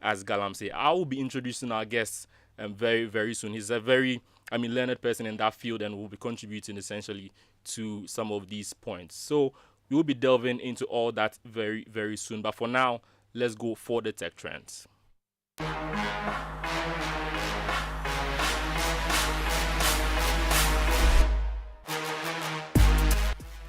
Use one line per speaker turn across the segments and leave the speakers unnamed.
as galamsey. I will be introducing our guest very, very soon. He's a very, learned person in that field and will be contributing essentially to some of these points. So we will be delving into all that very, very soon. But for now, let's go for the tech trends.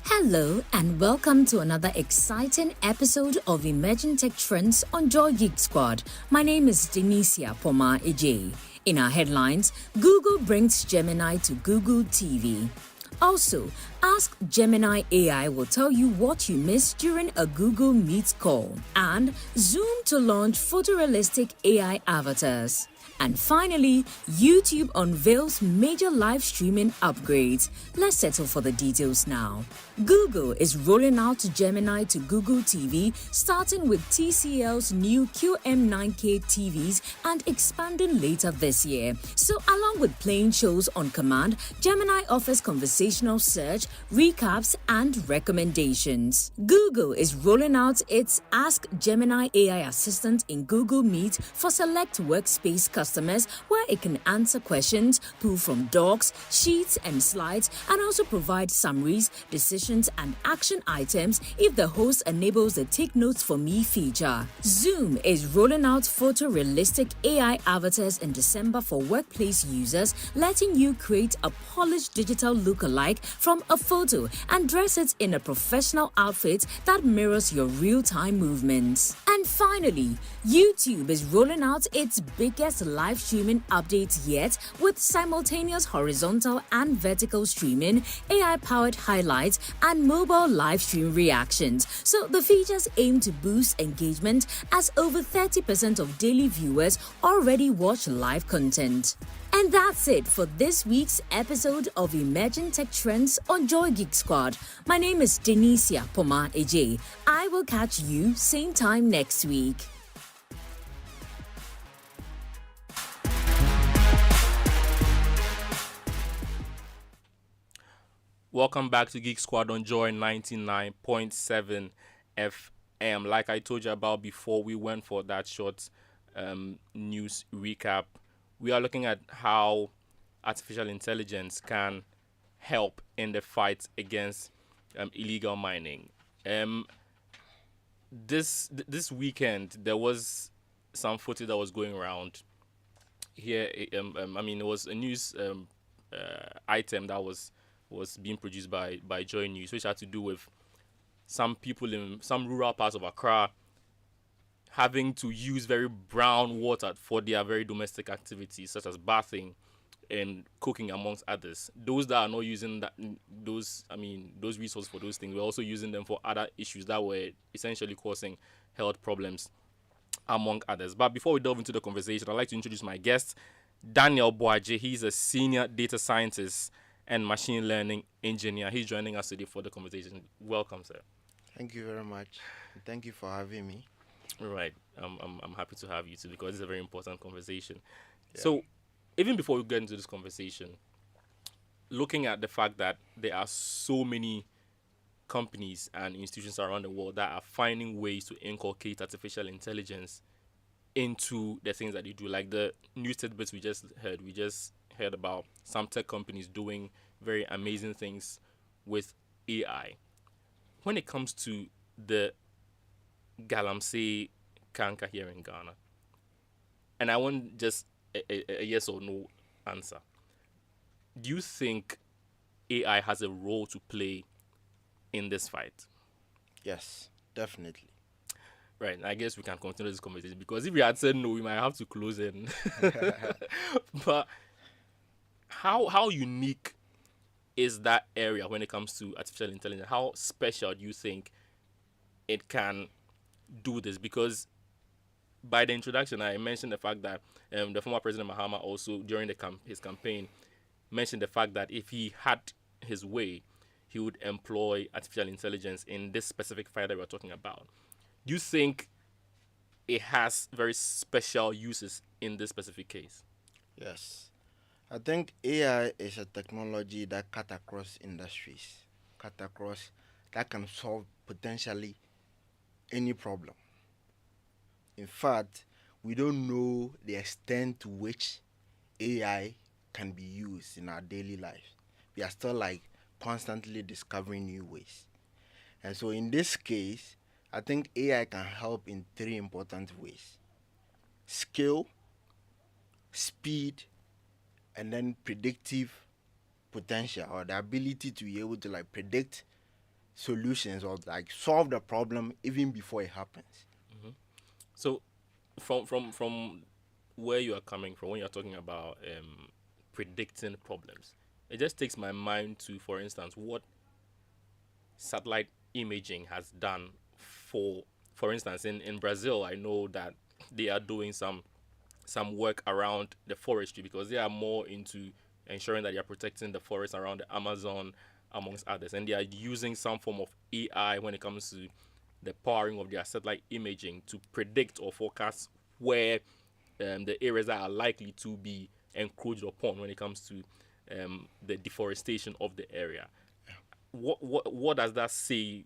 Hello and welcome to another exciting episode of Emerging Tech Trends on Joy Geek Squad. My name is Denisia Poma Ej. In our headlines, Google brings Gemini to Google TV. Also, Ask Gemini AI will tell you what you missed during a Google Meet call. And Zoom to launch photorealistic AI avatars. And finally, YouTube unveils major live streaming upgrades. Let's settle for the details now. Google is rolling out Gemini to Google TV, starting with TCL's new QM9K TVs and expanding later this year. So, along with playing shows on command, Gemini offers conversational search, recaps, and recommendations. Google is rolling out its Ask Gemini AI assistant in Google Meet for select workspace customers, where it can answer questions, pull from docs, sheets, and slides, and also provide summaries, decisions, and action items if the host enables the Take Notes for Me feature. Zoom is rolling out photorealistic AI avatars in December for workplace users, letting you create a polished digital look-alike from a photo and dress it in a professional outfit that mirrors your real-time movements. And finally, YouTube is rolling out its biggest live streaming update yet with simultaneous horizontal and vertical streaming, AI-powered highlights, and mobile live stream reactions. So the features aim to boost engagement as over 30% of daily viewers already watch live content. And that's it for this week's episode of Emerging Tech Trends on Joy Geek Squad. My name is Denisia Poma Ej. I will catch you same time next week.
Welcome back to Geek Squad on Joy 99.7 FM. Like I told you about before we went for that short news recap, we are looking at how artificial intelligence can help in the fight against illegal mining. This weekend, there was some footage that was going around here. It was a news item that was being produced by Joy News, which had to do with some people in some rural parts of Accra having to use very brown water for their very domestic activities, such as bathing and cooking, amongst others. Those that are not using those resources for those things, we're also using them for other issues that were essentially causing health problems, among others. But before we delve into the conversation, I'd like to introduce my guest, Daniel Boaje. He's a senior data scientist and machine learning engineer. He's joining us today for the conversation. Welcome, sir.
Thank you very much. Thank you for having me.
All right. I'm happy to have you too, because it's a very important conversation.
Yeah.
So, even before we get into this conversation, looking at the fact that there are so many companies and institutions around the world that are finding ways to inculcate artificial intelligence into the things that they do, like the news tidbits we just heard about some tech companies doing very amazing things with AI. When it comes to the galamsey canker here in Ghana, and I want just a yes or no answer, do you think AI has a role to play in this fight?
Yes, definitely.
Right, I guess we can continue this conversation, because if we had said no, we might have to close in. But how unique is that area when it comes to artificial intelligence? How special do you think it can do this? Because by the introduction, I mentioned the fact that the former President Mahama also, during his campaign, mentioned the fact that if he had his way, he would employ artificial intelligence in this specific fight that we're talking about. Do you think it has very special uses in this specific case?
Yes. I think AI is a technology that cut across industries, that can solve potentially any problem. In fact, we don't know the extent to which AI can be used in our daily lives. We are still like constantly discovering new ways. And so in this case, I think AI can help in three important ways: scale, speed, and then predictive potential, or the ability to be able to like predict solutions or like solve the problem even before it happens.
So, from where you are coming from when you're talking about predicting problems, it just takes my mind to, for instance, what satellite imaging has done for instance, in Brazil. I know that they are doing some work around the forestry because they are more into ensuring that they are protecting the forest around the Amazon, amongst others, and they are using some form of AI when it comes to the powering of their satellite imaging to predict or forecast where the areas that are likely to be encroached upon when it comes to the deforestation of the area. What does that say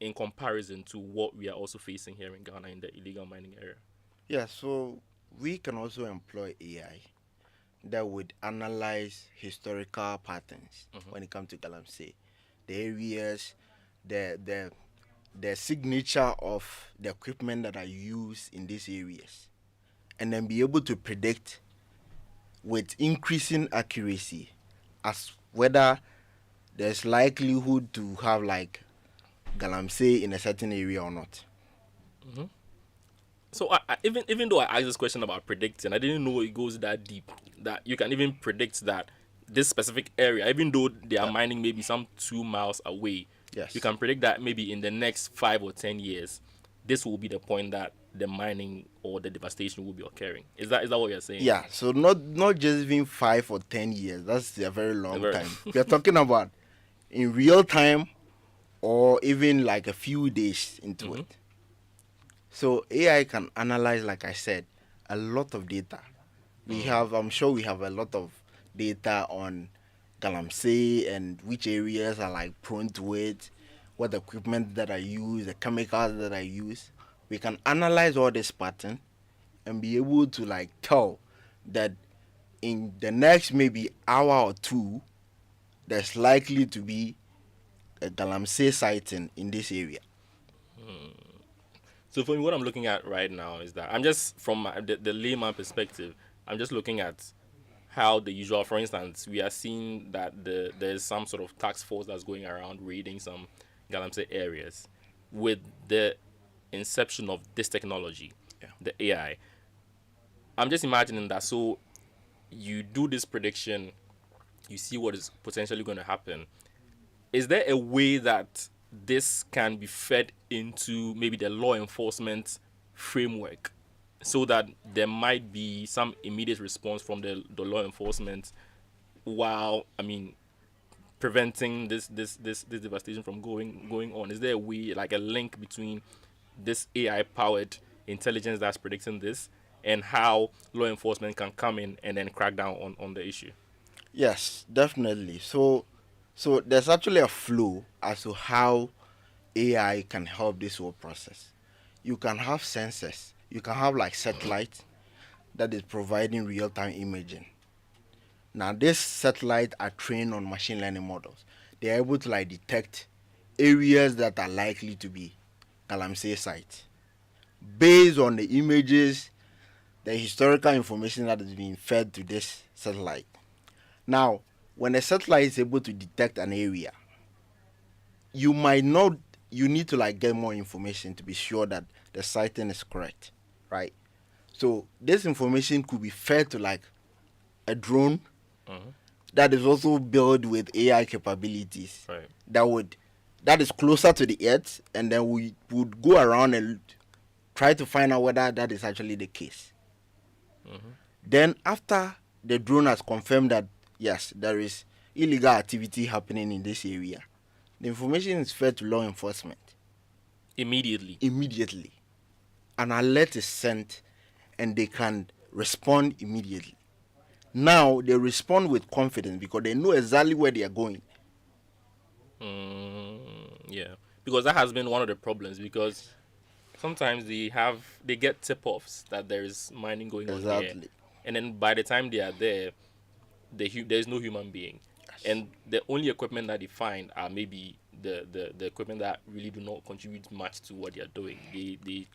in comparison to what we are also facing here in Ghana in the illegal mining area?
Yeah, so we can also employ AI that would analyze historical patterns when it comes to galamsey, the areas, the the signature of the equipment that are used in these areas, and then be able to predict with increasing accuracy as whether there's likelihood to have like galamsey in a certain area or not.
So even though I asked this question about predicting, I didn't know it goes that deep. That you can even predict that this specific area, even though they are mining maybe some 2 miles away,
Yes.
you can predict that maybe in the next 5 or 10 years, this will be the point that the mining or the devastation will be occurring. Is that what you're saying?
Yeah, so not just even 5 or 10 years. That's a very long
Very-
time. We are talking about in real time or even like a few days into it. So AI can analyze, like I said, a lot of data. I'm sure we have a lot of data on galamsey and which areas are like prone to it, what equipment that I use, the chemicals that I use. We can analyze all this pattern and be able to like tell that in the next maybe hour or two, there's likely to be a galamsey sighting in this area.
So for me, what I'm looking at right now is that I'm just from the layman perspective. I'm just looking at how the usual. For instance, we are seeing that there's some sort of task force that's going around raiding some galamsey areas. With the inception of this technology, the AI, I'm just imagining that. So you do this prediction, you see what is potentially going to happen. Is there a way that this can be fed into maybe the law enforcement framework so that there might be some immediate response from the law enforcement while preventing this devastation from going on? Is there a way, like a link between this AI powered intelligence that's predicting this and how law enforcement can come in and then crack down on the issue?
Yes, definitely. So there's actually a flow as to how AI can help this whole process. You can have sensors. You can have like satellite that is providing real-time imaging. Now, these satellites are trained on machine learning models. They are able to like detect areas that are likely to be galamsey sites based on the images, the historical information that is being fed to this satellite. Now, when a satellite is able to detect an area, you might not, you need to like get more information to be sure that the sighting is correct, right? So this information could be fed to like a drone that is also built with AI capabilities,
Right.
that is closer to the earth, and then we would go around and try to find out whether that is actually the case. Then after the drone has confirmed that yes, there is illegal activity happening in this area, the information is fed to law enforcement
Immediately.
An alert is sent and they can respond immediately. Now they respond with confidence because they know exactly where they are going.
Yeah, because that has been one of the problems. Because sometimes they get tip-offs that there is mining going on here,
Exactly.
and then by the time they are there, there is no human being,
Yes.
and the only equipment that they find are maybe the equipment that really do not contribute much to what they are doing. They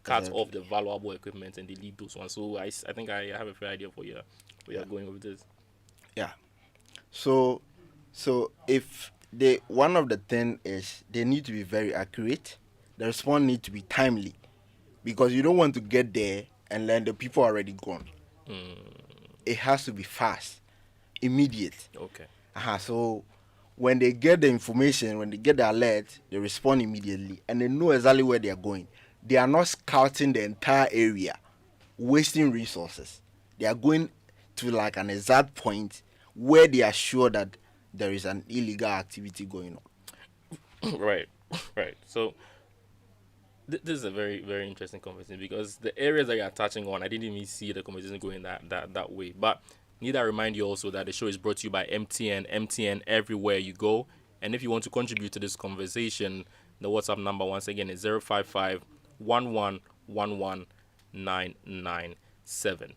cut off
Exactly.
the valuable equipment and they leave those ones. So I think I have a fair idea for you where
Yeah.
you're going with this.
Yeah. So, if they one of the thing is they need to be very accurate. The response need to be timely, because you don't want to get there and then the people are already gone. It has to be fast, immediate.
Okay.
So when they get the information, when they get the alert, they respond immediately and they know exactly where they are going. They are not scouting the entire area, wasting resources. They are going to like an exact point where they are sure that there is an illegal activity going on.
Right. Right. So this is a very very interesting conversation because the areas that you're touching on, I didn't even see the conversation going that way. But need I remind you also that the show is brought to you by MTN everywhere you go. And if you want to contribute to this conversation, the WhatsApp number once again is 055 997.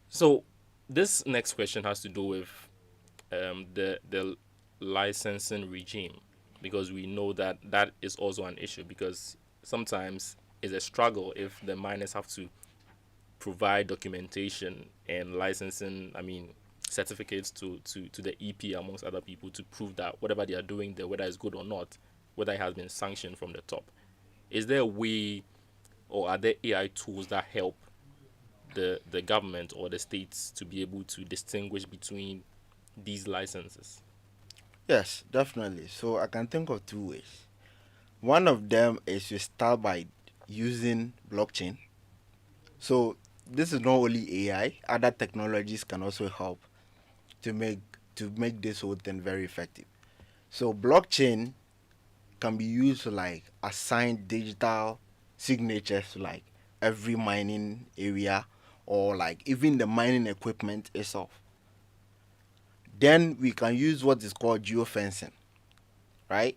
So this next question has to do with the licensing regime, because we know that that is also an issue, because sometimes it's a struggle if the miners have to provide documentation and licensing, I mean, certificates to the EP amongst other people to prove that whatever they are doing there, whether it's good or not, whether it has been sanctioned from the top. Is there a way, or are there AI tools that help the government or the states to be able to distinguish between these licenses?
Yes, definitely. So I can think of two ways. One of them is you start by using blockchain. So this is not only AI, other technologies can also help to make this whole thing very effective. So blockchain can be used to like assign digital signatures to like every mining area, or like even the mining equipment itself. Then we can use what is called geofencing, right?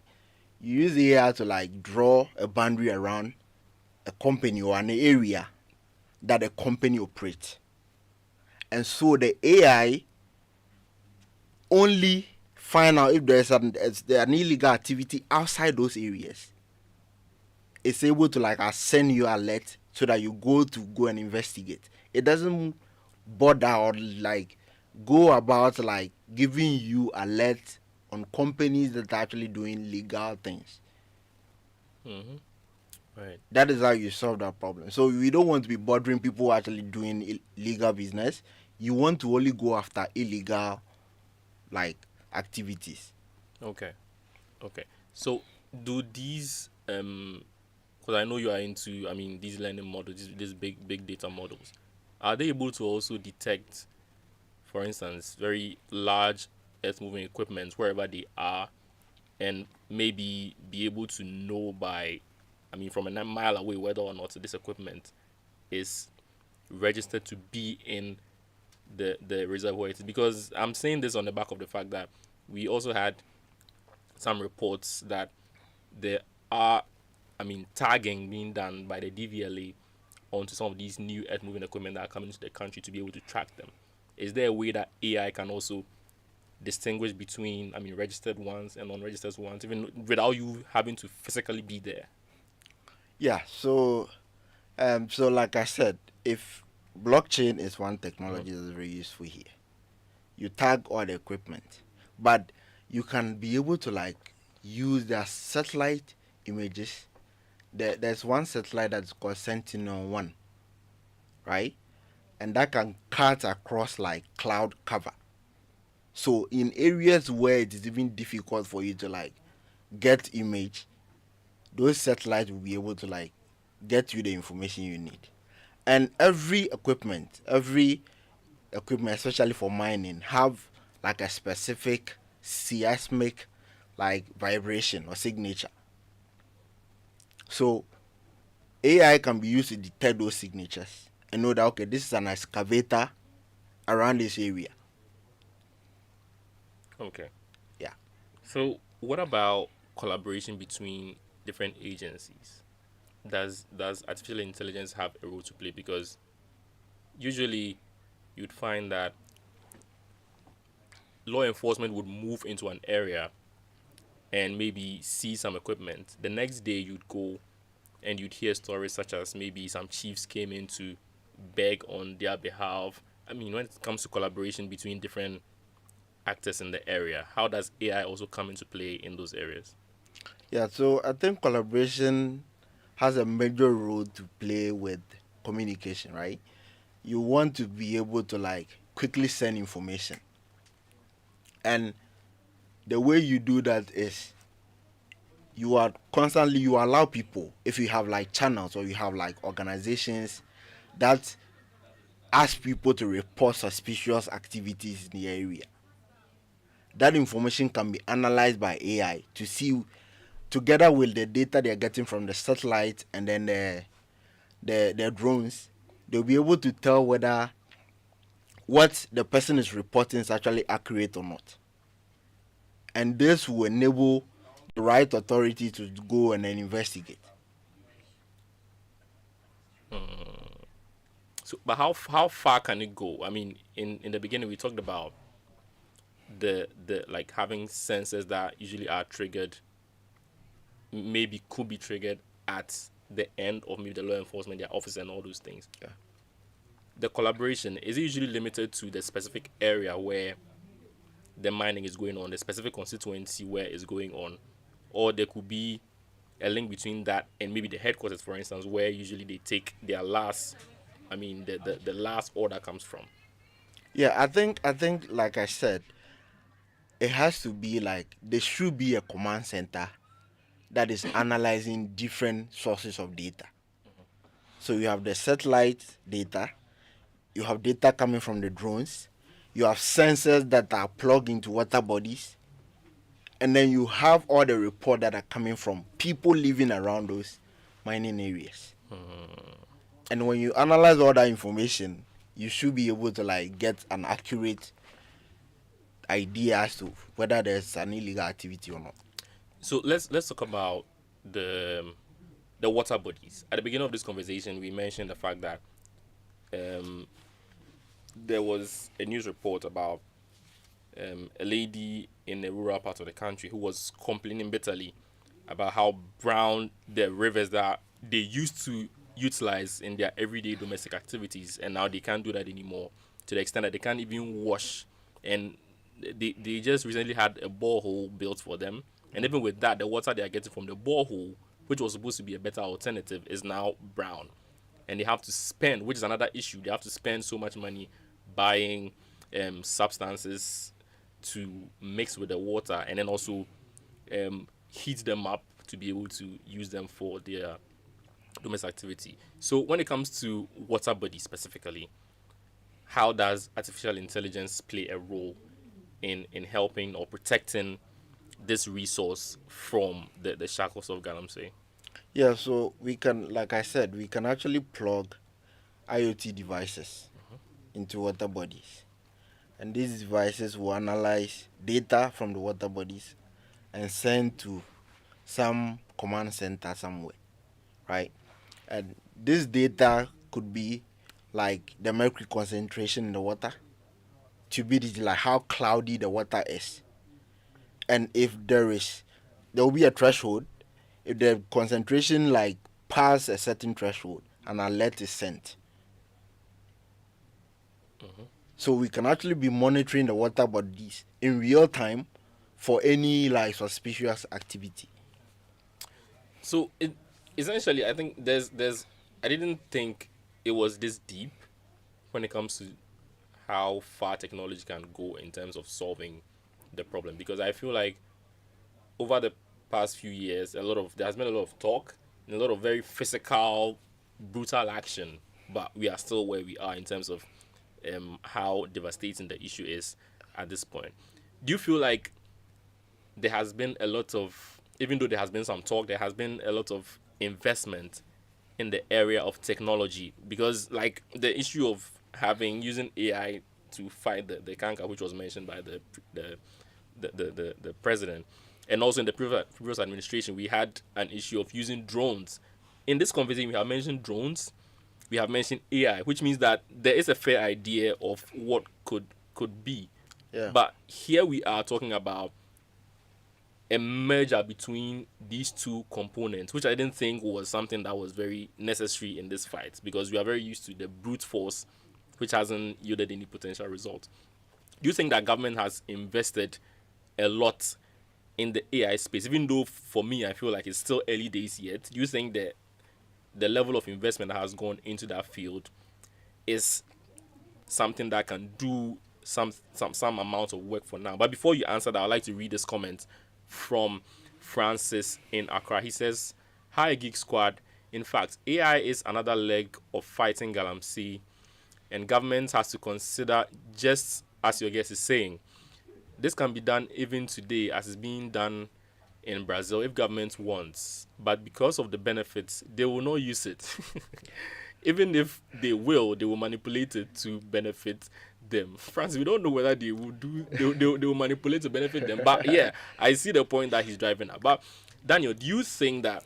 You use AI to like draw a boundary around a company or an area that a company operates. And so the AI only find out if there's an illegal activity outside those areas. It's able to like send you alert so that you go and investigate. It doesn't bother or like go about like giving you alert on companies that are actually doing legal things.
Mm-hmm. Right.
That is how you solve that problem. So we don't want to be bothering people who are actually doing illegal business. You want to only go after illegal like activities.
Okay. Okay. So do these because I know you are into, I mean, these learning models, these big data models, are they able to also detect, for instance, very large earth moving equipment wherever they are, and maybe be able to know by, I mean, from a mile away whether or not this equipment is registered to be in the reservoir? Because I'm saying this on the back of the fact that we also had some reports that there are, I mean, tagging being done by the DVLA onto some of these new earth moving equipment that are coming to the country to be able to track them. Is there a way that AI can also distinguish between, I mean, registered ones and unregistered ones, even without you having to physically be there?
Yeah. So like I said, if blockchain is one technology that's very useful here, you tag all the equipment, but you can be able to like use their satellite images. There's one satellite that's called Sentinel-1, right? And that can cut across like cloud cover. So in areas where it is even difficult for you to like get image, those satellites will be able to like get you the information you need. And every equipment, especially for mining, have like a specific seismic like vibration or signature. So AI can be used to detect those signatures and know that okay, this is an excavator around this area.
Okay.
Yeah.
So what about collaboration between different agencies? does artificial intelligence have a role to play? Because usually you'd find that law enforcement would move into an area and maybe see some equipment. The next day you'd go and you'd hear stories such as maybe some chiefs came in to beg on their behalf. I mean, when it comes to collaboration between different actors in the area, how does AI also come into play in those areas?
Yeah, so I think collaboration has a major role to play with communication, right? You want to be able to like quickly send information. And the way you do that is you allow people, if you have like channels or you have like organizations that ask people to report suspicious activities in the area, that information can be analyzed by AI to see, together with the data they're getting from the satellite and then the drones, they'll be able to tell whether what the person is reporting is actually accurate or not. And this will enable the right authority to go and then investigate.
So, but how far can it go? I mean, in the beginning we talked about the like having sensors that usually are triggered, maybe could be triggered at the end of maybe the law enforcement, their office, and all those things.
Yeah.
The collaboration, is it usually limited to the specific area where the mining is going on, the specific constituency where it's going on, or there could be a link between that and maybe the headquarters, for instance, where usually they take their last, I mean, the last order comes from.
Yeah, I think like I said, it has to be like there should be a command center that is analyzing different sources of data. So you have the satellite data, you have data coming from the drones, you have sensors that are plugged into water bodies, and then you have all the reports that are coming from people living around those mining areas. And when you analyze all that information, you should be able to like get an accurate idea as to whether there's an illegal activity or not.
So let's talk about the water bodies. At the beginning of this conversation, we mentioned the fact that um, there was a news report about a lady in a rural part of the country who was complaining bitterly about how brown the rivers that they used to utilize in their everyday domestic activities, and now they can't do that anymore, to the extent that they can't even wash. And they just recently had a borehole built for them, and even with that, the water they are getting from the borehole, which was supposed to be a better alternative, is now brown. And they have to spend, which is another issue, they have to spend so much money buying substances to mix with the water, and then also heat them up to be able to use them for their domestic activity. So when it comes to water bodies specifically, how does artificial intelligence play a role in helping or protecting this resource from the shackles of galamsey?
Yeah, so we can, like I said, we can actually plug IoT devices into water bodies. And these devices will analyze data from the water bodies and send to some command center somewhere, right? And this data could be like the mercury concentration in the water, turbidity, like how cloudy the water is. And if there will be a threshold. If the concentration like pass a certain threshold, an alert is sent. So we can actually be monitoring the water bodies in real time for any like suspicious activity.
So essentially, I think there's I didn't think it was this deep when it comes to how far technology can go in terms of solving the problem, because I feel like over the past few years, there has been a lot of talk and a lot of very physical, brutal action, but we are still where we are in terms of how devastating the issue is at this point. Do you feel like there has been a lot of, even though there has been some talk, there has been a lot of investment in the area of technology? Because like the issue of using AI to fight the canker, which was mentioned by the president, and also in the previous administration, we had an issue of using drones in this conversation, we have mentioned drones, we have mentioned AI, which means that there is a fair idea of what could be.
Yeah.
But here we are talking about a merger between these two components, which I didn't think was something that was very necessary in this fight, because we are very used to the brute force, which hasn't yielded any potential result. Do you think that government has invested a lot in the AI space, even though for me I feel like it's still early days yet? Do you think that the level of investment that has gone into that field is something that can do some amount of work for now? But before you answer that, I'd like to read this comment from Francis in Accra. He says, "Hi Geek Squad. In fact, AI is another leg of fighting galamsey, and government has to consider, just as your guest is saying, this can be done even today as is being done in Brazil if government wants. But because of the benefits, they will not use it. Even if they will manipulate it to benefit them." Francis, we don't know whether they will they will manipulate to benefit them. But yeah, I see the point that he's driving at. But Daniel, do you think that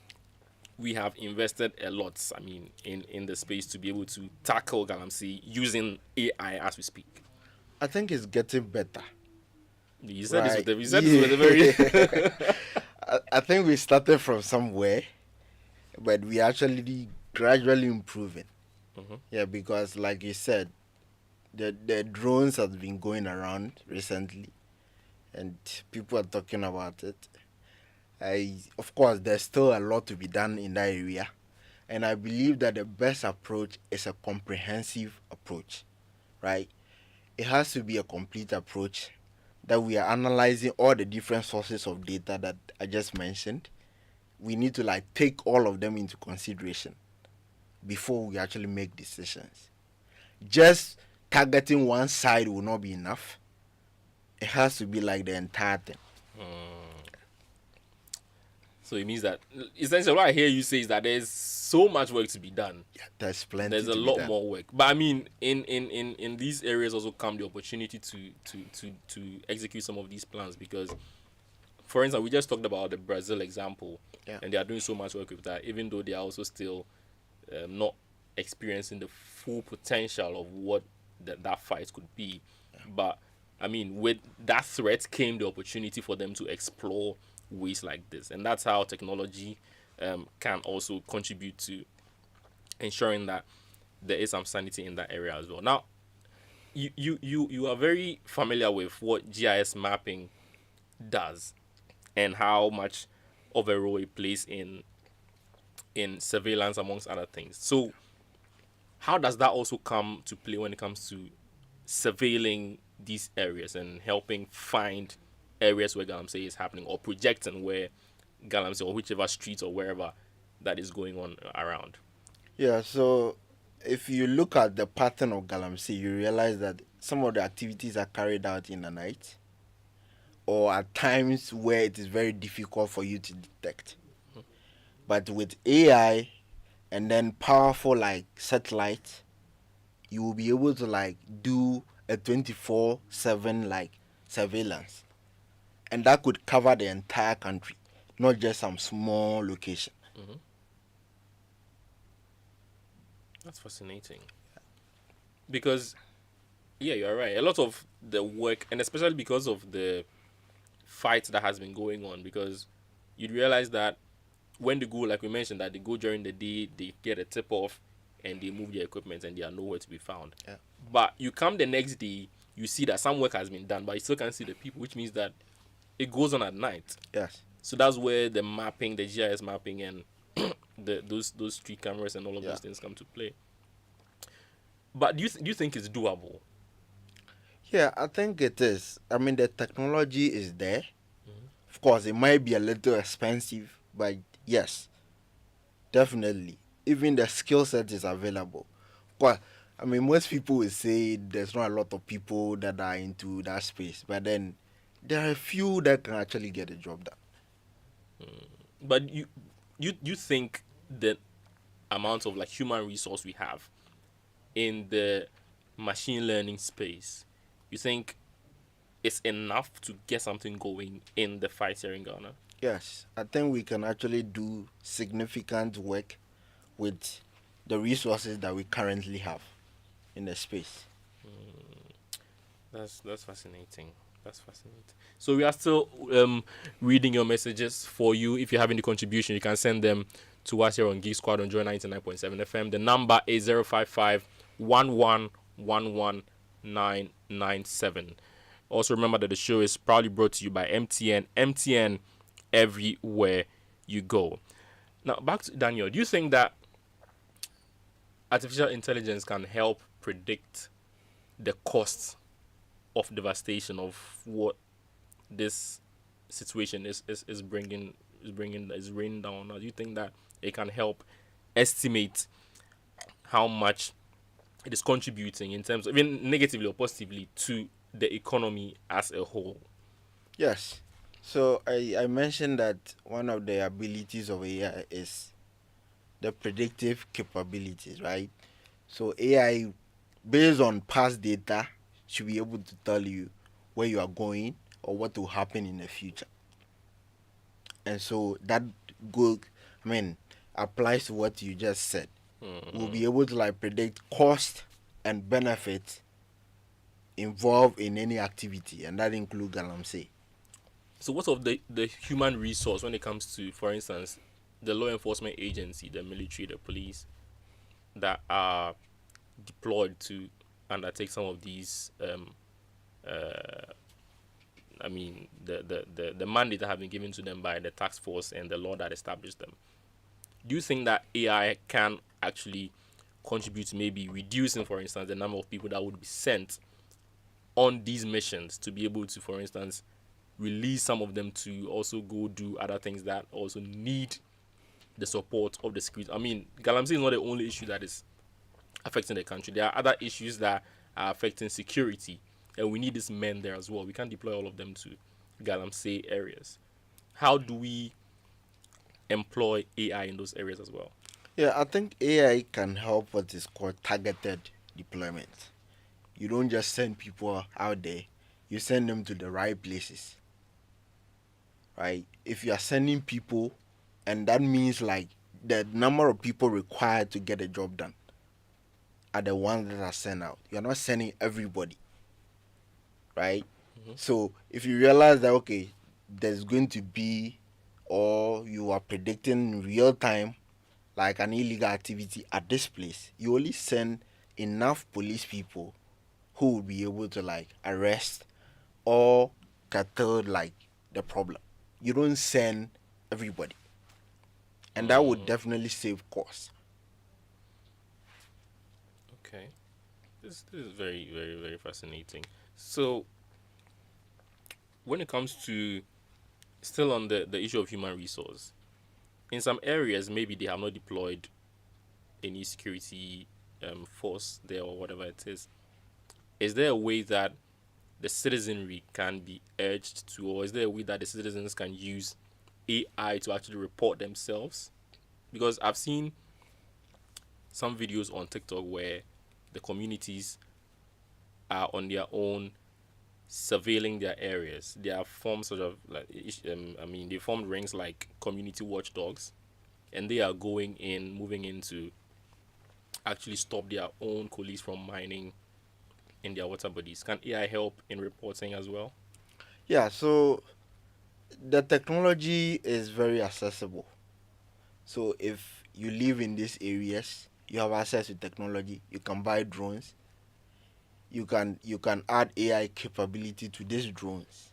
we have invested a lot, I mean, in the space to be able to tackle galamsey using AI as we speak?
I think it's getting better.
You said
Right.
this with a very
I think we started from somewhere, but we actually gradually improving. Yeah, because like you said, the drones have been going around recently, and people are talking about it. Of course, there's still a lot to be done in that area, and I believe that the best approach is a comprehensive approach, right? It has to be a complete approach that we are analyzing all the different sources of data that I just mentioned. We need to like take all of them into consideration before we actually make decisions. Just targeting one side will not be enough. It has to be like the entire thing.
So it means that essentially what I hear you say is that there's so much work to be done.
Yeah, there's plenty.
There's a
to be
lot
done.
more work. But I mean, in these areas also come the opportunity to execute some of these plans, because, for instance, we just talked about the Brazil example,
Yeah.
and they are doing so much work with that, even though they are also still not experiencing the full potential of what that fight could be. But I mean, with that threat came the opportunity for them to explore ways like this, and that's how technology can also contribute to ensuring that there is some sanity in that area as well. Now, you are very familiar with what GIS mapping does and how much of a role it plays in surveillance, amongst other things. So how does that also come to play when it comes to surveilling these areas and helping find areas where galamsey is happening, or projecting where galamsey, or whichever streets or wherever that is going on around?
Yeah, so if you look at the pattern of galamsey, you realize that some of the activities are carried out in the night, or at times where it is very difficult for you to detect. But with AI and then powerful like satellite, you will be able to like do a 24/7 like surveillance, and that could cover the entire country, not just some small location.
That's fascinating. Because, yeah, you're right. A lot of the work, and especially because of the fight that has been going on, because you'd realize that when they go, like we mentioned, that they go during the day, they get a tip off, and they move their equipment, and they are nowhere to be found.
Yeah.
But you come the next day, you see that some work has been done, but you still can't see the people, which means that it goes on at night.
Yes.
So that's where the mapping, the GIS mapping, and those street cameras and all of those things come to play. But do you think it's doable?
Yeah, I think it is. I mean, the technology is there. Of course, it might be a little expensive, but yes, definitely. Even the skill set is available. Of course, I mean, most people will say there's not a lot of people that are into that space, but then there are a few that can actually get the job done.
But you think the amount of like human resource we have in the machine learning space, you think it's enough to get something going in the fight here in Ghana?
Yes, I think we can actually do significant work with the resources that we currently have in the space.
That's fascinating. That's fascinating. So we are still reading your messages for you. If you have any contribution, you can send them to us here on Geek Squad on Joy 99.7 FM. The number is 055 997. Also remember that the show is proudly brought to you by MTN. MTN everywhere you go. Now back to Daniel. Do you think that artificial intelligence can help predict the costs of devastation of what this situation is raining down? Now, do you think that it can help estimate how much it is contributing in terms of, even negatively or positively, to the economy as a whole?
Yes. So I mentioned that one of the abilities of AI is the predictive capabilities, right? So AI, based on past data, should be able to tell you where you are going or what will happen in the future. And so that applies to what you just said. We'll be able to like predict cost and benefit involved in any activity, and that includes galamsey.
So what of the human resource when it comes to, for instance, the law enforcement agency, the military, the police, that are deployed to undertake some of these the mandate that have been given to them by the task force and the law that established them? Do you think that AI can actually contribute to maybe reducing, for instance, the number of people that would be sent on these missions, to be able to, for instance, release some of them to also go do other things that also need the support of the security? I mean, galamsey is not the only issue that is affecting the country. There are other issues that are affecting security, and we need these men there as well. We can't deploy all of them to galamsey areas. How do we employ AI in those areas as well?
Yeah, I think AI can help what is called targeted deployment. You don't just send people out there, you send them to the right places. Right? If you are sending people, and that means like the number of people required to get a job done are the ones that are sent out. You're not sending everybody. Right? So if you realize that okay, there's going to be, or you are predicting in real time like an illegal activity at this place, you only send enough police people who will be able to like arrest or curtail like the problem. You don't send everybody, and that would definitely save costs.
Okay, this is very, very, very fascinating. So when it comes to, still on the issue of human resource, in some areas maybe they have not deployed any security force there or whatever it is there a way that the citizenry can be urged to, or is there a way that the citizens can use AI to actually report themselves? Because I've seen some videos on TikTok where the communities are on their own surveilling their areas. They have formed sort of like, they formed rings like community watchdogs, and they are moving in to actually stop their own colleagues from mining in their water bodies. Can AI help in reporting as well?
Yeah, so the technology is very accessible. So if you live in these areas, you have access to technology. You can buy drones. You can add AI capability to these drones.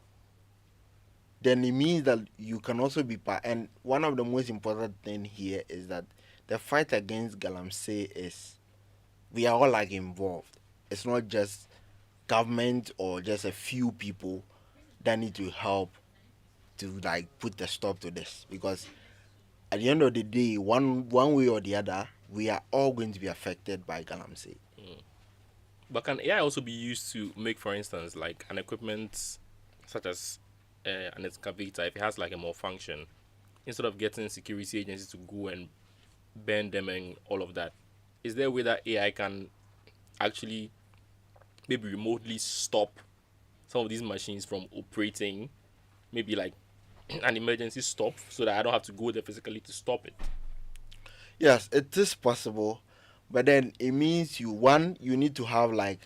Then it means that you can also be part. And one of the most important thing here is that the fight against galamsey is we are all like involved. It's not just government or just a few people that need to help to like put a stop to this, because at the end of the day, one way or the other, we are all going to be affected by galamsey.
But can AI also be used to make, for instance, like an equipment such as an excavator, if it has like a malfunction, instead of getting security agencies to go and burn them and all of that, is there a way that AI can actually maybe remotely stop some of these machines from operating, maybe like an emergency stop, so that I don't have to go there physically to stop it?
Yes, it is possible, but then it means you need to have like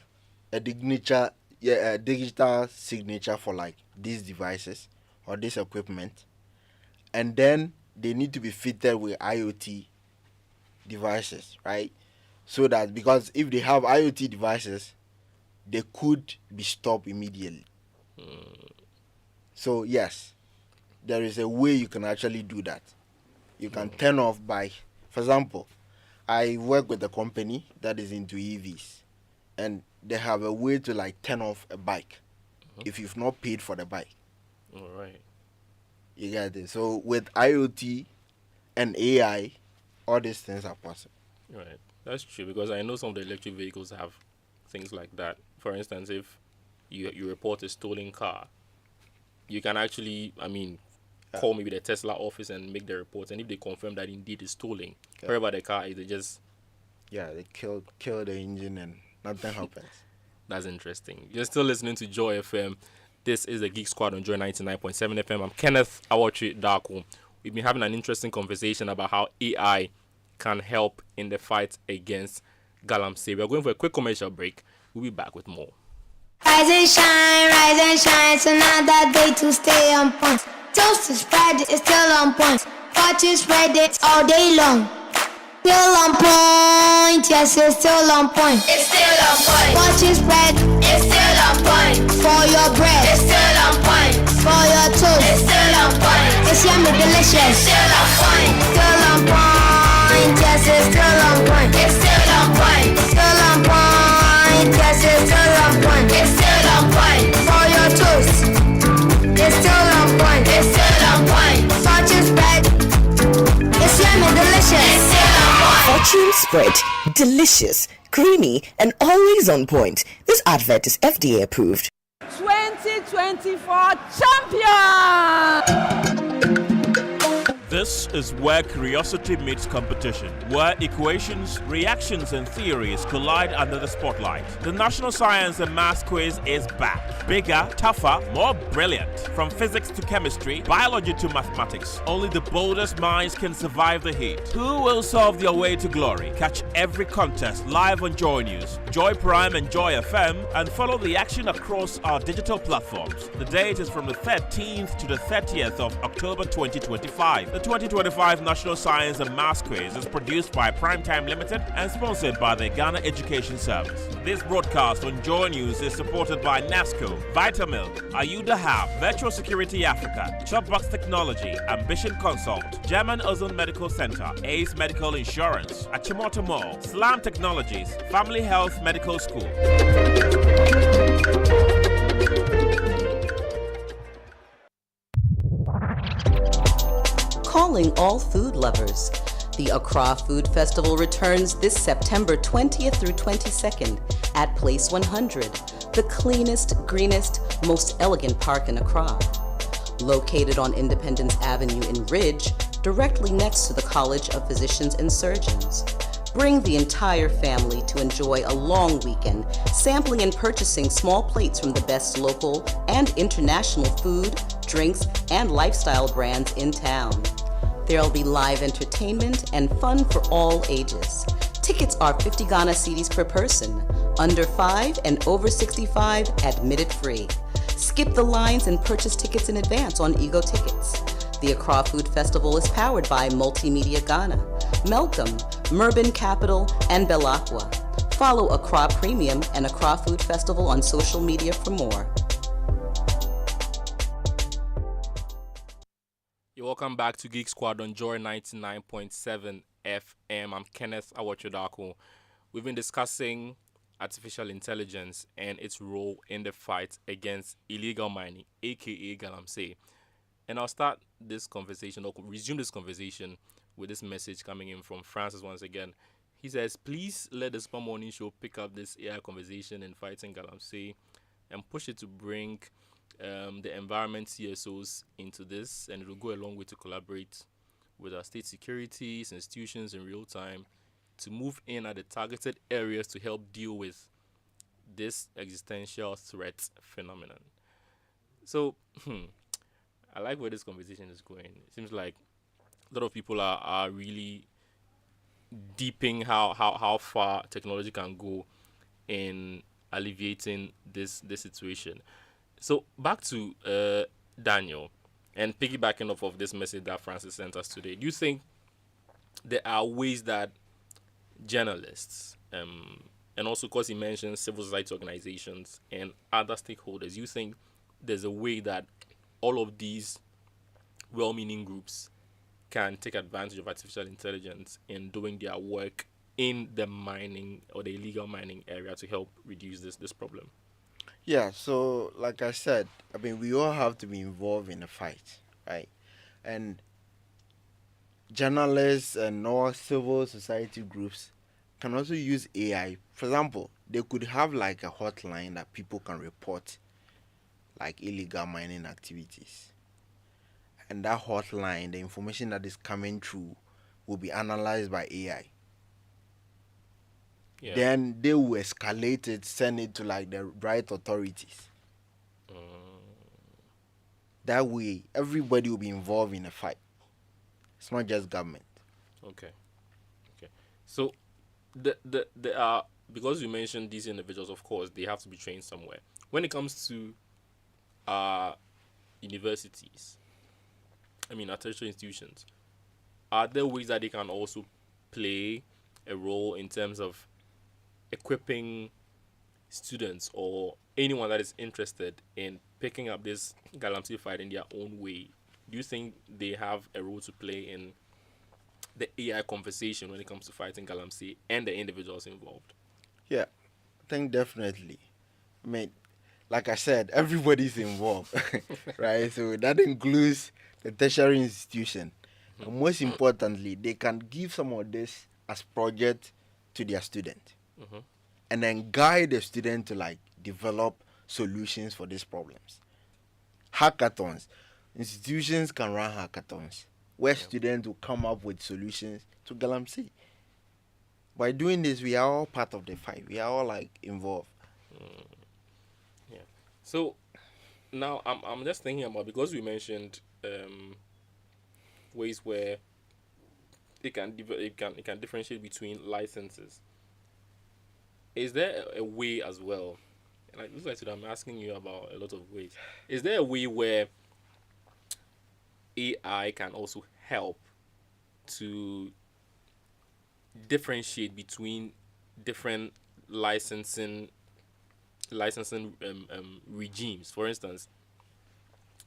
a signature, yeah, a digital signature for like these devices or this equipment, and then they need to be fitted with IoT devices, right? So that, because if they have IoT devices, they could be stopped immediately. So yes, there is a way you can actually do that. You can turn off by, for example, I work with a company that is into EVs, and they have a way to like turn off a bike if you've not paid for the bike.
All right.
You get it. So with IoT and AI, all these things are possible.
Right. That's true, because I know some of the electric vehicles have things like that. For instance, if you report a stolen car, you can actually, call maybe the Tesla office and make the report. And if they confirm that indeed it's stolen, wherever the car is, they just.
Yeah, they kill the engine and nothing happens.
That's interesting. You're still listening to Joy FM. This is the Geek Squad on Joy 99.7 FM. I'm Kenneth Awotwi Darko. We've been having an interesting conversation about how AI can help in the fight against galamsey. We're going for a quick commercial break. We'll be back with more.
Rise and shine, it's another day to stay on point. Toast is spread, it's still on point. Watch you spread it all day long. Still on point, yes, it's still on point.
It's still on point.
Watch you spread,
It's still on point.
for your bread,
It's still on point.
for your toast.
It's still on point.
It's yummy delicious.
Still on point.
Still on point, yes, it's still on point.
It's still on point.
Still on point, yes, it's still on point.
It's still on point.
For your toast, it's still on point.
It's still on point.
Watch you spread, it's yummy delicious.
It's still on point.
Fortune spread, delicious, creamy, and always on point. This advert is FDA approved.
2024 champion!
This is where curiosity meets competition, where equations, reactions, and theories collide under the spotlight. The National Science and Maths Quiz is back. Bigger, tougher, more brilliant. From physics to chemistry, biology to mathematics, only the boldest minds can survive the heat. Who will solve their way to glory? Catch every contest live on Joy News, Joy Prime, and Joy FM, and follow the action across our digital platforms. The date is from the 13th to the 30th of October 2025. The 2025 National Science and Maths Quiz is produced by Primetime Limited and sponsored by the Ghana Education Service. This broadcast on Joy News is supported by NASCO, Vitamilk, Ayuda Hub, Virtual Security Africa, Shopbox Technology, Ambition Consult, German Ozone Medical Center, Ace Medical Insurance, Achimota Mall, Slam Technologies, Family Health Medical School.
Calling all food lovers. The Accra Food Festival returns this September 20th through 22nd at Place 100, the cleanest, greenest, most elegant park in Accra. Located on Independence Avenue in Ridge, directly next to the College of Physicians and Surgeons. Bring the entire family to enjoy a long weekend, sampling and purchasing small plates from the best local and international food, drinks, and lifestyle brands in town. There'll be live entertainment and fun for all ages. Tickets are 50 Ghana cedis per person, under 5 and over 65 admitted free. Skip the lines and purchase tickets in advance on Ego Tickets. The Accra Food Festival is powered by Multimedia Ghana, Melcom, Merben Capital, and Belacqua. Follow Accra Premium and Accra Food Festival on social media for more.
You're welcome back to Geek Squad on Joy 99.7 FM. I'm Kenneth Awotwi Darko. We've been discussing artificial intelligence and its role in the fight against illegal mining, aka galamsey. And I'll start this conversation, or resume this conversation, with this message coming in from Francis once again. He says, please let the Super Morning Show pick up this AI conversation in fighting galamsey and push it to bring the environment CSOs into this, and it will go a long way to collaborate with our state securities, institutions in real time to move in at the targeted areas to help deal with this existential threat phenomenon. So, I like where this conversation is going. It seems like a lot of people are really deeping how far technology can go in alleviating this situation. So back to Daniel, and piggybacking off of this message that Francis sent us today. Do you think there are ways that journalists, and also because he mentioned civil society organizations and other stakeholders, you think there's a way that all of these well-meaning groups can take advantage of artificial intelligence in doing their work in the mining or the illegal mining area to help reduce this problem?
Yeah, so like I said, I mean, we all have to be involved in the fight, right? And journalists and all civil society groups can also use AI. For example, they could have like a hotline that people can report like illegal mining activities. And that hotline, the information that is coming through will be analyzed by AI.
Yeah.
Then they will escalate it, send it to like the right authorities. That way, everybody will be involved in the fight. It's not just government.
Okay. So the are, because you mentioned these individuals, of course, they have to be trained somewhere. When it comes to universities, I mean, our tertiary institutions, are there ways that they can also play a role in terms of equipping students or anyone that is interested in picking up this galamsey fight in their own way? Do you think they have a role to play in the AI conversation when it comes to fighting galamsey and the individuals involved?
Yeah, I think definitely. I mean, like I said, everybody's involved, right? So that includes the tertiary institution. And most importantly, they can give some of this as project to their student, and then guide the student to like develop solutions for these problems. Hackathons, institutions can run hackathons where students will come up with solutions to galamsey. By doing this, we are all part of the fight. We are all like involved.
Yeah. So now I'm just thinking about, because we mentioned ways where it can differentiate between licenses. Is there a way as well? Like this is what I'm asking you about a lot of ways. Is there a way where AI can also help to differentiate between different licensing regimes? For instance,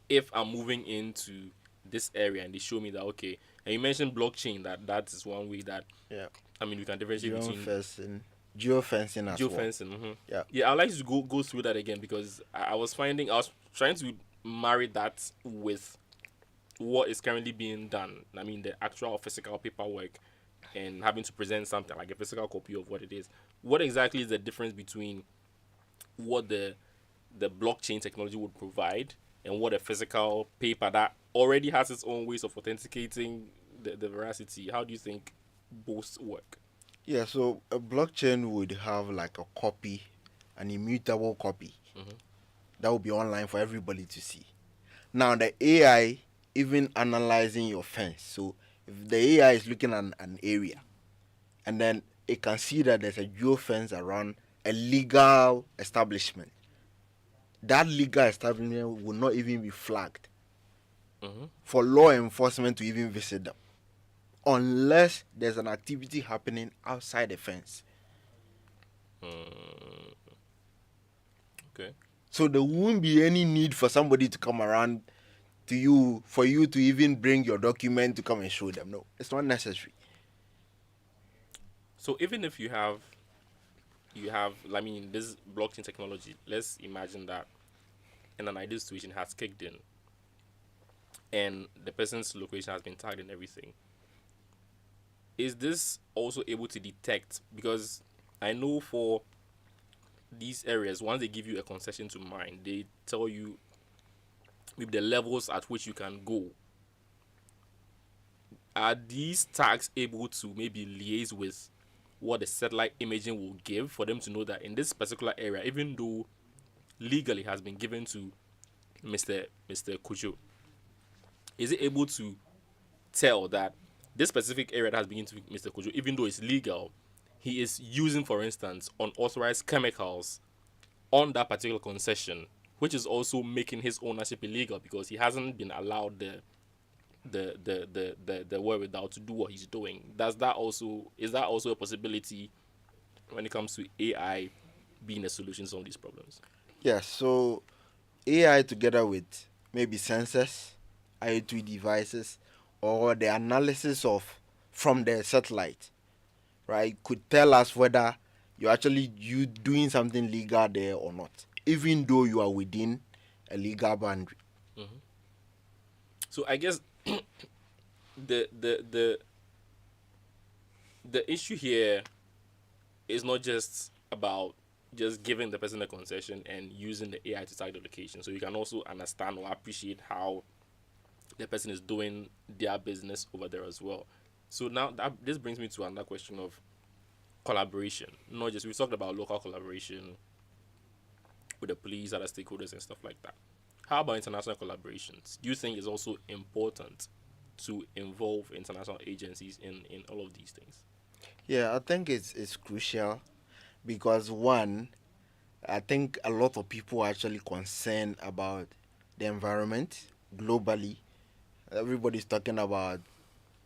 if I'm moving into this area and they show me that, okay, and you mentioned blockchain, that is one way that,
Yeah.
I mean, we can differentiate between
Geofencing as well.
geofencing.
Yeah.
I'd like to go through that again, because I was trying to marry that with what is currently being done. I mean, the actual physical paperwork and having to present something like a physical copy of what it is. What exactly is the difference between what the blockchain technology would provide and what a physical paper that already has its own ways of authenticating the veracity? How do you think both work?
Yeah, so a blockchain would have like a copy, an immutable copy that will be online for everybody to see. Now, the AI even analyzing your fence. So, if the AI is looking at an area and then it can see that there's a geofence around a legal establishment, that legal establishment will not even be flagged for law enforcement to even visit them, unless there's an activity happening outside the fence.
Okay.
So there won't be any need for somebody to come around to you for you to even bring your document to come and show them. No, it's not necessary.
So even if you have, I mean, this blockchain technology, let's imagine that in an ideal situation has kicked in and the person's location has been tagged and everything. Is this also able to detect? Because I know for these areas, once they give you a concession to mine, they tell you with the levels at which you can go. Are these tags able to maybe liaise with what the satellite imaging will give for them to know that in this particular area, even though legally has been given to Mr. Kujo, is it able to tell that this specific area that has been into Mr. Kojo, even though it's legal, he is using, for instance, unauthorized chemicals on that particular concession, which is also making his ownership illegal because he hasn't been allowed the wherewithal to do what he's doing. Is that also a possibility when it comes to AI being a solution to some of these problems?
Yes, so AI together with maybe sensors, IoT devices, or the analysis of from the satellite, right, could tell us whether you doing something legal there or not, even though you are within a legal boundary.
So I guess the issue here is not just about just giving the person a concession and using the AI to tag the location. So you can also understand or appreciate how the person is doing their business over there as well. So now this brings me to another question of collaboration. Not just, we talked about local collaboration with the police, other stakeholders and stuff like that. How about international collaborations? Do you think it's also important to involve international agencies in all of these things?
Yeah, I think it's crucial because one, I think a lot of people are actually concerned about the environment globally. Everybody's talking about,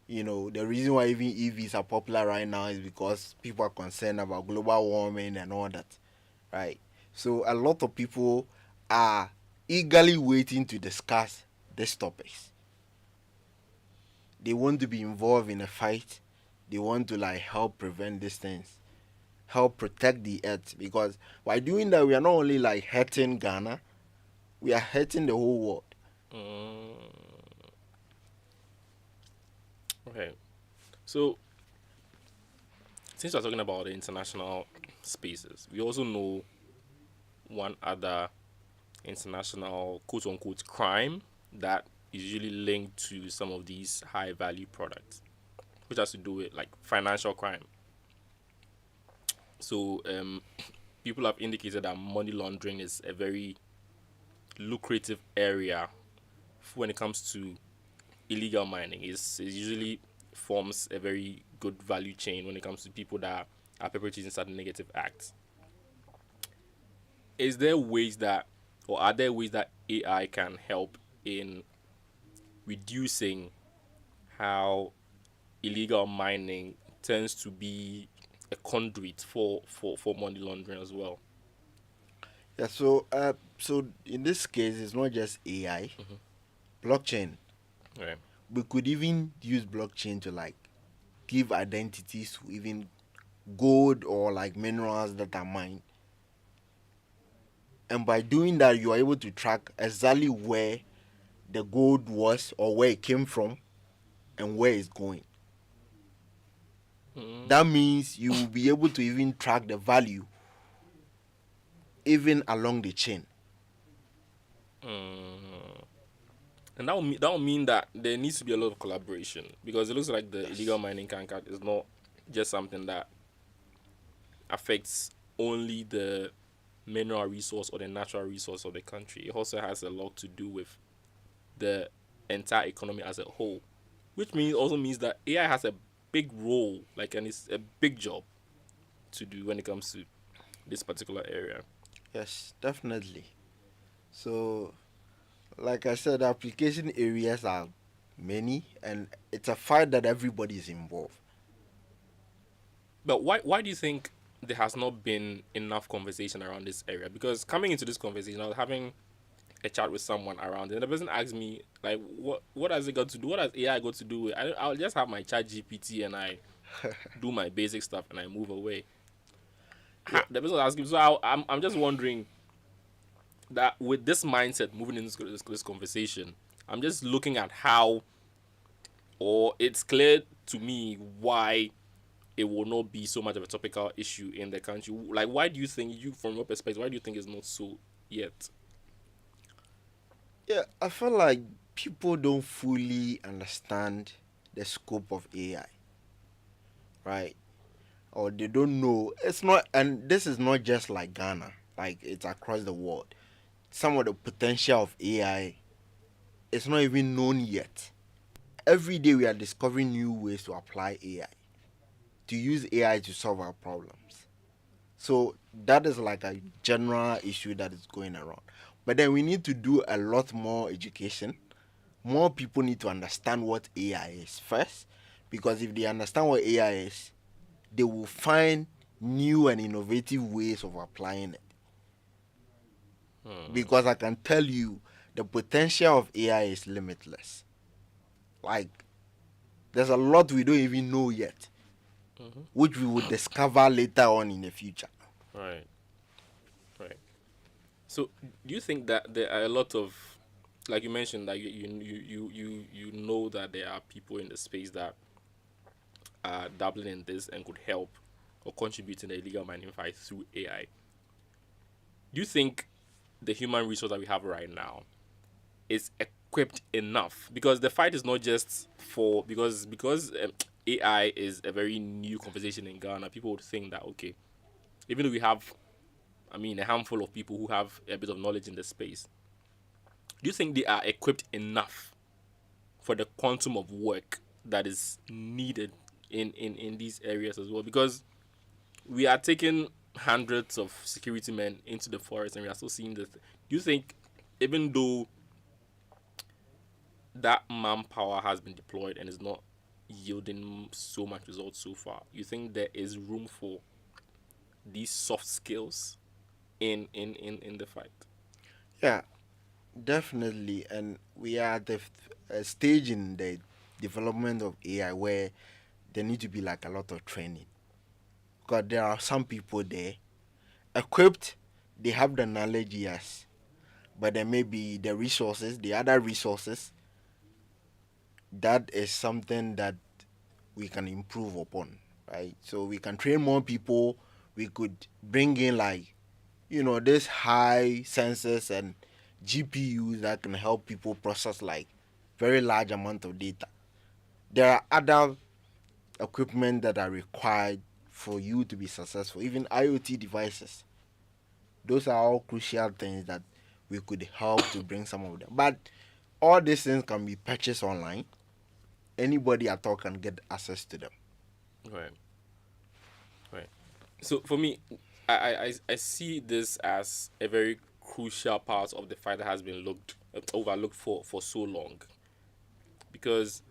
the reason why even EVs are popular right now is because people are concerned about global warming and all that, right? So a lot of people are eagerly waiting to discuss these topics. They want to be involved in a fight. They want to help prevent these things, help protect the earth, because by doing that we are not only hurting Ghana, we are hurting the whole world.
Okay. So since we're talking about the international spaces, we also know one other international quote unquote crime that is usually linked to some of these high value products, which has to do with financial crime. So people have indicated that money laundering is a very lucrative area when it comes to illegal mining. It usually forms a very good value chain when it comes to people that are perpetrating certain negative acts. Are there ways that AI can help in reducing how illegal mining tends to be a conduit for money laundering as well?
Yeah, so in this case it's not just AI, blockchain.
Right.
We could even use blockchain to give identities to even gold or minerals that are mined. And by doing that, you are able to track exactly where the gold was or where it came from and where it's going. That means you will be able to even track the value even along the chain.
And that will mean that there needs to be a lot of collaboration, because it looks like the illegal mining canker is not just something that affects only the mineral resource or the natural resource of the country. It also has a lot to do with the entire economy as a whole, which means that AI has a big role, and it's a big job to do when it comes to this particular area.
Yes, definitely. So, like I said, the application areas are many, and it's a fight that everybody is involved.
But why do you think there has not been enough conversation around this area? Because coming into this conversation, I was having a chat with someone around, and the person asked me what has it got to do? What has AI got to do with? I'll just have my chat GPT and I do my basic stuff and I move away.
Yeah.
The person was asking, so I'm just wondering that with this mindset moving into this conversation, I'm just looking at how, or it's clear to me why it will not be so much of a topical issue in the country. Why do you think, from your perspective, why do you think it's not so yet?
Yeah, I feel like people don't fully understand the scope of AI, right? Or they don't know. It's not, and this is not just Ghana, it's across the world. Some of the potential of AI is not even known yet. every day we are discovering new ways to apply AI, to use AI to solve our problems. So that is like a general issue that is going around. But then we need to do a lot more education. More people need to understand what AI is first, because if they understand what AI is, they will find new and innovative ways of applying it. Because I can tell you, the potential of AI is limitless. Like, there's a lot we don't even know yet, which we will discover later on in the future.
Right. Right. So, do you think that there are a lot of, like you mentioned, like you know that there are people in the space that are dabbling in this and could help or contribute in the illegal mining fight through AI? Do you think the human resource that we have right now is equipped enough? Because the fight is not just for because AI is a very new conversation in Ghana. People would think that, okay, even though we have, I mean, a handful of people who have a bit of knowledge in the space, do you think they are equipped enough for the quantum of work that is needed in these areas as well? Because we are taking hundreds of security men into the forest and we are still seeing this. Do you think, even though that manpower has been deployed and is not yielding so much results so far, you think there is room for these soft skills in the fight?
Yeah, definitely. And we are at the stage in the development of AI where there need to be like a lot of training. Because there are some people there equipped, they have the knowledge, yes, but there may be the resources, the other resources. That is something that we can improve upon, right? So we can train more people. We could bring in, like, this high sensors and GPUs that can help people process like very large amount of data. There are other equipment that are required for you to be successful, even IoT devices. Those are all crucial things that we could help to bring some of them. But all these things can be purchased online. Anybody at all can get access to them.
Right. Right. So for me, I see this as a very crucial part of the fight that has been overlooked for so long. Because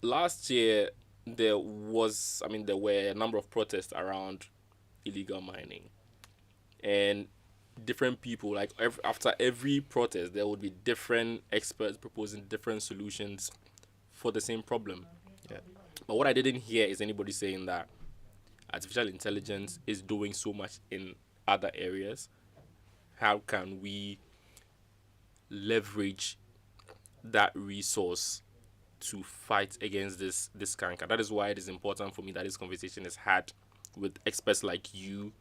last year there were a number of protests around illegal mining, and different people, like after every protest there would be different experts proposing different solutions for the same problem.
Yeah.
But what I didn't hear is anybody saying that artificial intelligence is doing so much in other areas. How can we leverage that resource to fight against this canker? That is why it is important for me that this conversation is had with experts like you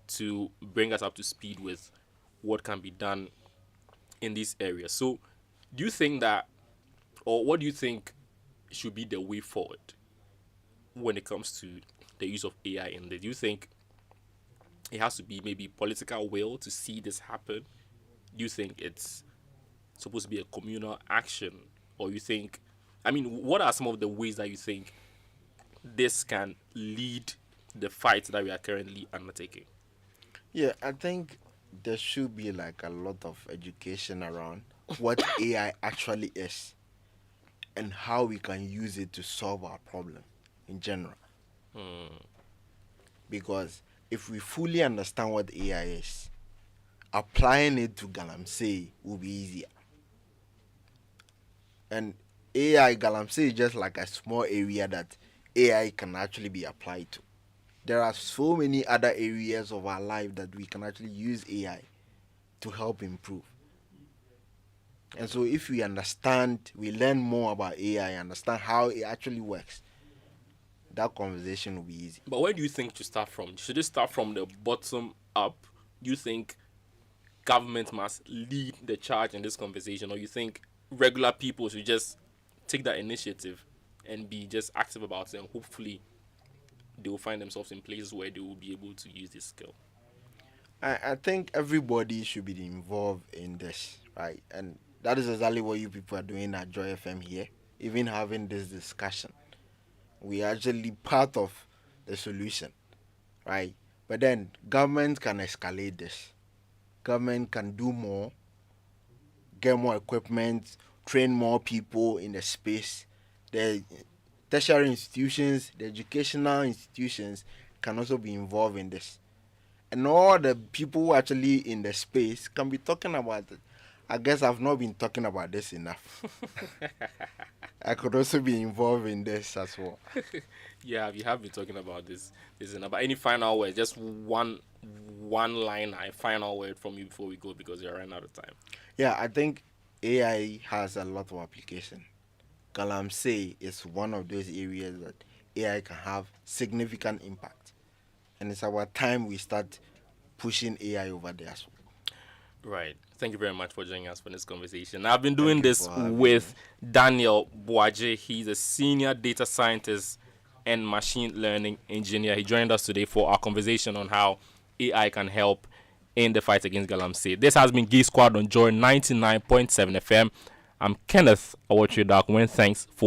to bring us up to speed with what can be done in these areas. So, do you think that, or what do you think should be the way forward when it comes to the use of AI in this? Do you think it has to be maybe political will to see this happen? Do you think it's supposed to be a communal action? Or you think, what are some of the ways that you think this can lead the fight that we are currently undertaking?
Yeah, I think there should be like a lot of education around what AI actually is and how we can use it to solve our problem in general. Because if we fully understand what AI is, applying it to galamsey will be easier. And galamsey is just like a small area that AI can actually be applied to. There are so many other areas of our life that we can actually use AI to help improve. And so if we learn more about AI, understand how it actually works, that conversation will be easy.
But where do you think to start from? Should it start from the bottom up? Do you think government must lead the charge in this conversation, or you think regular people should just take that initiative and be just active about it, and hopefully they will find themselves in places where they will be able to use this skill?
I think everybody should be involved in this, right? And that is exactly what you people are doing at Joy FM here. even having this discussion. We are actually part of the solution, right? But then government can escalate this. Government can do more, get more equipment, train more people in the space. The tertiary institutions, the educational institutions can also be involved in this. And all the people who actually in the space can be talking about it. I guess I've not been talking about this enough. I could also be involved in this as well.
Yeah, we have been talking about this. But any final word? Just one line, a final word from you before we go, because we're running out of time.
Yeah, I think AI has a lot of application. Galamsey is one of those areas that AI can have significant impact. And it's about time we start pushing AI over there as well.
Right. Thank you very much for joining us for this conversation. I've been doing
Thank you
this
for having
with Daniel Boaje. He's a senior data scientist and machine learning engineer. He joined us today for our conversation on how AI can help in the fight against galamsey. This has been Geek Squad on Joy 99.7 FM. I'm Kenneth Awotwi Darko. Thanks for